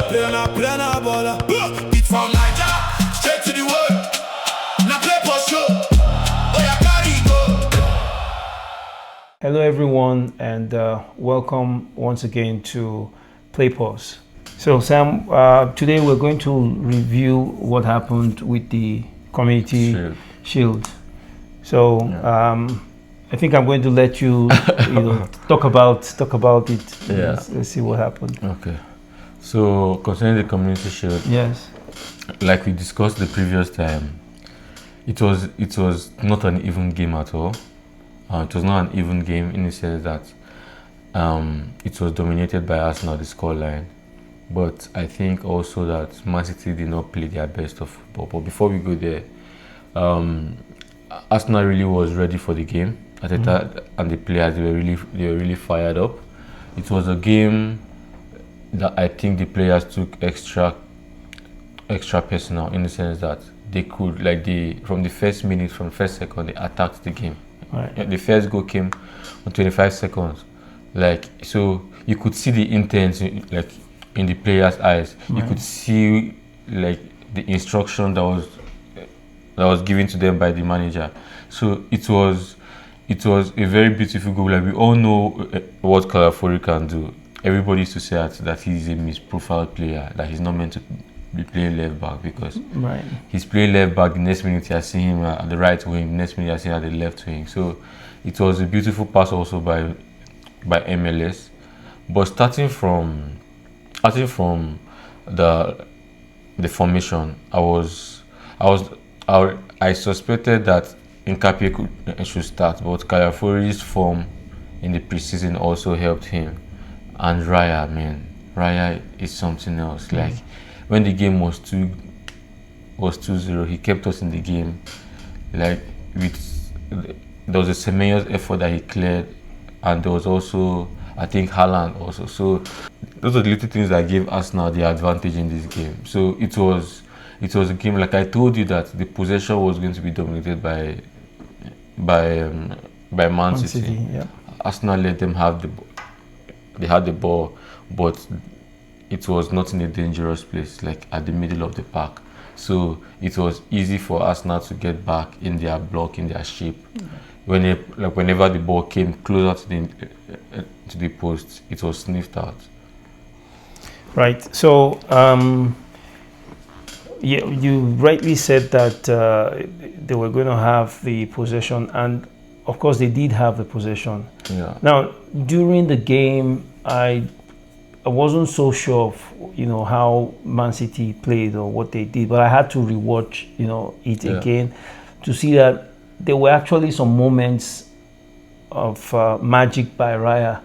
plena bola. Beat from Niger, straight to the world. Now play for show. Oh yeah, carry go. Hello everyone, and welcome once again to Play Pause. So Sam, today we're going to review what happened with the Community Shield. So I think I'm going to let you, talk about it. Yeah. Let's see what happened. Okay. So concerning the Community Shield, Yes. like we discussed the previous time, it was not an even game at all. It was not an even game in the sense that it was dominated by Arsenal, the scoreline. But I think also that Man City did not play their best of football. But before we go there, Arsenal really was ready for the game. And the players they were really fired up. It was a game that I think the players took extra personal in the sense that they could from the first minute, from the first second, they attacked the game. Right. The first goal came on 25 seconds. So you could see the intent in the players' eyes. You could see the instruction that was given to them by the manager. So it was a very beautiful goal. We all know what Calafori can do. Everybody used to say that he's a misprofiled player, that he's not meant to be playing left back because he's playing left back. The next minute I see him at the right wing. The next minute I see him at the left wing. So it was a beautiful pass also by MLS. But starting from the formation, I suspected that Nkapie should start, but Calafori's form in the preseason also helped him. And Raya is something else. When the game was 2-0, he kept us in the game. There was a Semenyo's effort that he cleared, and there was also, I think, Haaland also. So those are the little things that gave Arsenal the advantage in this game. So it was a game, like I told you, that the possession was going to be dominated by Man City. Yeah. Arsenal let them have the ball. They had the ball, but it was not in a dangerous place, like at the middle of the park. So it was easy for Arsenal to get back in their block, in their shape. Whenever the ball came closer to the post, it was sniffed out. Right. So you rightly said that they were going to have the possession, and of course they did have the possession. Yeah. Now during the game, I wasn't so sure of how Man City played or what they did, but I had to rewatch it again to see that there were actually some moments of magic by Raya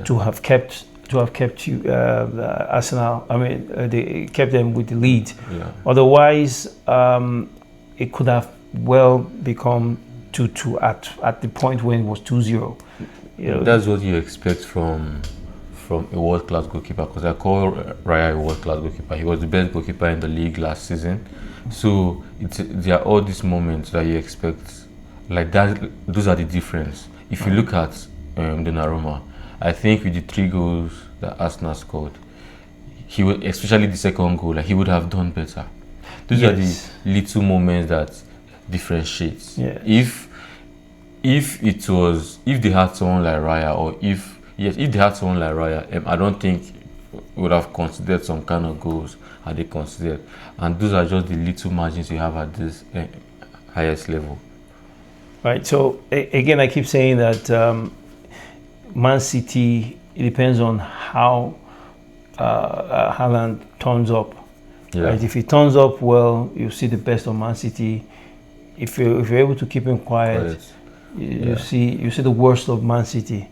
to have kept Arsenal. I mean, they kept them with the lead. Yeah. Otherwise, it could have well become 2-2 at the point when it was 2-0. That's what you expect from a world-class goalkeeper, because I call Raya a world-class goalkeeper. He was the best goalkeeper in the league last season. So there are all these moments that you expect, like that. Those are the difference. If you look at Donnarumma, I think with the 3 goals that Arsenal scored, he would, especially the second goal, he would have done better. Those are the little moments that differentiates. Yeah. If they had someone like Raya, or if they had someone like Raya, I don't think would have considered some kind of goals had they considered. And those are just the little margins you have at this highest level. Right. So again, I keep saying that Man City, it depends on how Haaland turns up. Yeah. Right? If he turns up well, you see the best of Man City. If you're able to keep him quiet. You see the worst of Man City.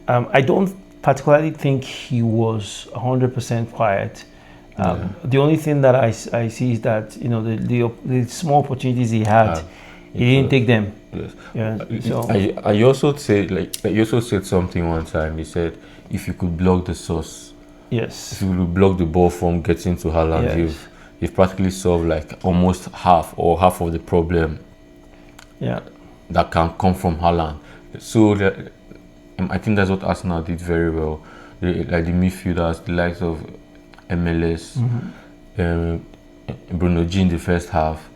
I don't particularly think he was 100% quiet. The only thing that I see is that the small opportunities he had, he didn't take them. Yes. Yeah. So I also said something one time. He said, if you could block the source, yes, if you could block the ball from getting to Haaland, you've practically solved almost half of the problem. Yeah. That can come from Haaland. So I think that's what Arsenal did very well. The midfielders, the likes of MLS, Bruno G in the first half,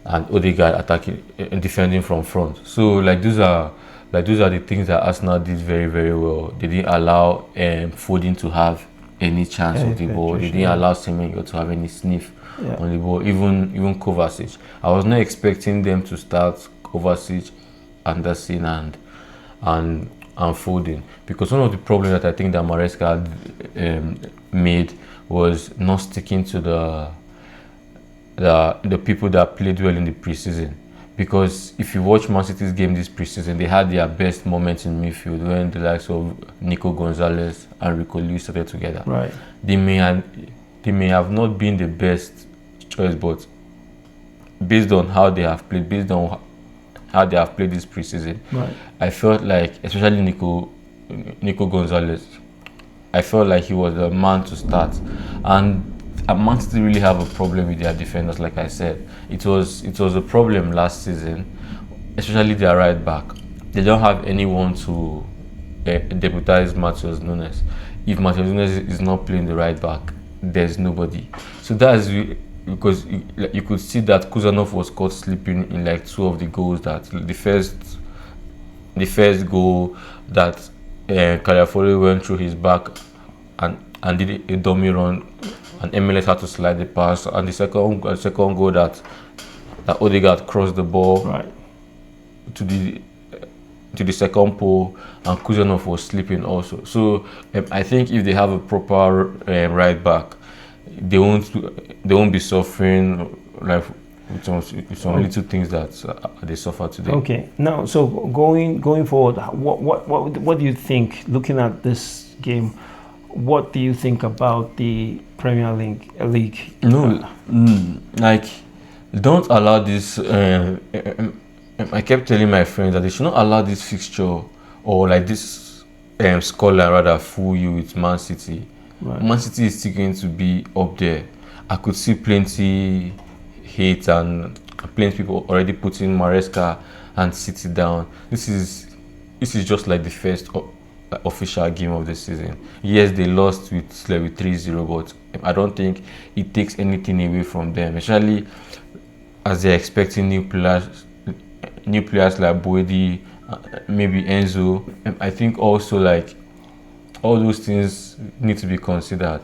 and Odegaard attacking and defending from front. So those are the things that Arsenal did very, very well. They didn't allow Foden to have any chance of the ball. They didn't allow Semenyo to have any sniff on the ball. Even Kovacic. I was not expecting them to start Kovacic, Anderson, and Foden, because one of the problems that I think that Maresca made was not sticking to the people that played well in the preseason. Because if you watch Man City's game this preseason, they had their best moments in midfield when the likes of Nico Gonzalez and Rico Lewis started together. Right. They may have not been the best choice, but based on how they have played, this preseason, right, I felt like, especially Nico Gonzalez, I felt like he was the man to start. And Man City really have a problem with their defenders. Like I said, it was a problem last season, especially their right back. They don't have anyone to deputize Matheus Nunes. If Matheus Nunes is not playing the right back, there's nobody. So that's because you could see that Kuzanov was caught sleeping in like two of the goals. That the first goal that Caliafori went through his back and did a dummy run, and MLS had to slide the pass, and the second goal that Odegaard crossed the ball to the second pole, and Kuzanov was sleeping also. So I think if they have a proper right back, they won't be suffering like with some little things that they suffer today. Okay. Now, so going forward, what do you think? Looking at this game, what do you think about the Premier League? No, like, don't allow this. I kept telling my friends that they should not allow this fixture or like this scoreline rather fool you with Man City. Right. Man City is still going to be up there. I could see plenty hate and plenty people already putting Maresca and City down. This is just like the first official game of the season. Yes, they lost with 3-0, but I don't think it takes anything away from them, especially as they're expecting new players like Boedi, maybe Enzo. I think also like all those things need to be considered,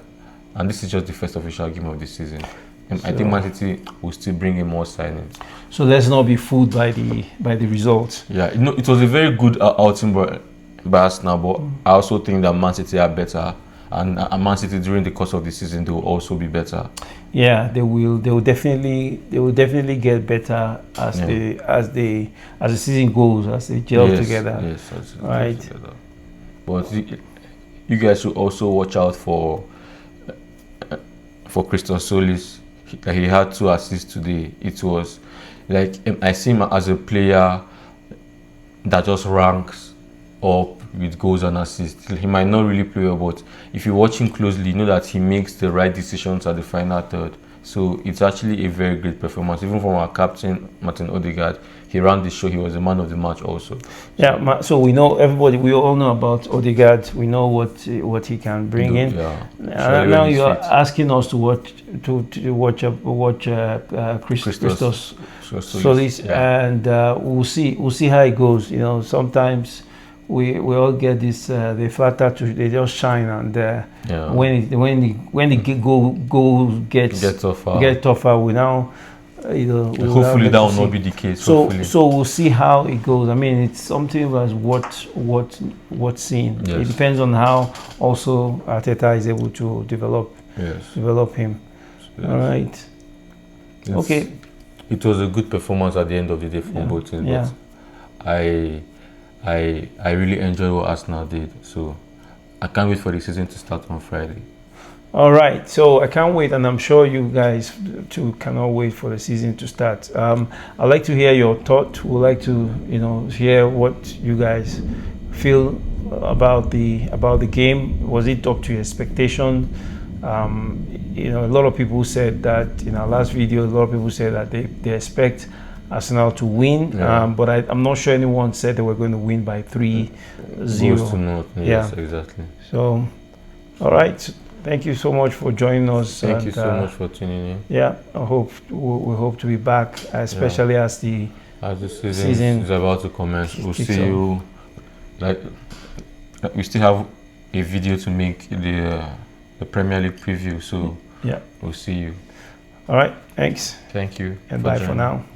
and this is just the first official game of the season. I think Man City will still bring in more signings. So let's not be fooled by the results. Yeah, it was a very good outing by Arsenal, but I also think that Man City are better, and Man City during the course of the season they will also be better. Yeah, they will definitely get better as the season goes, as they gel together. Yes, right. Together. But you guys should also watch out for Christian Solis. He had 2 assists today. It was like, I see him as a player that just ranks up with goals and assists. He might not really play well, but if you watch him closely, you know that he makes the right decisions at the final third. So it's actually a very great performance. Even from our captain, Martin Odegaard, he ran the show. He was the man of the match also. Yeah, so we all know about Odegaard. We know what he can bring in. Yeah. Now you are asking us to watch Christos Solis, and we'll see how it goes. You know, sometimes we all get this they flatter to, they just shine, and when the goal gets tougher, we now hopefully that will not be the case. So we'll see how it goes. I mean, it's something that's what's seen. Yes. It depends on how also Arteta is able to develop him. Yes. All right. Okay. It was a good performance at the end of the day from both teams. Yeah. But I really enjoy what Arsenal did. So I can't wait for the season to start on Friday. All right, so I can't wait, and I'm sure you guys too cannot wait for the season to start. I'd like to hear your thought. We'd like to, hear what you guys feel about the game. Was it up to your expectation? A lot of people said that in our last video. A lot of people said that they expect Arsenal to win, but I'm not sure anyone said they were going to win by 3-0. Yes, exactly. So, all right. thank you so much for joining us. Thank you so much for tuning in. Yeah, we hope to be back, especially as the season is about to commence. We'll see you. Like we still have a video to make the Premier League preview. So yeah, we'll see you. All right, thanks. Thank you. And bye for now.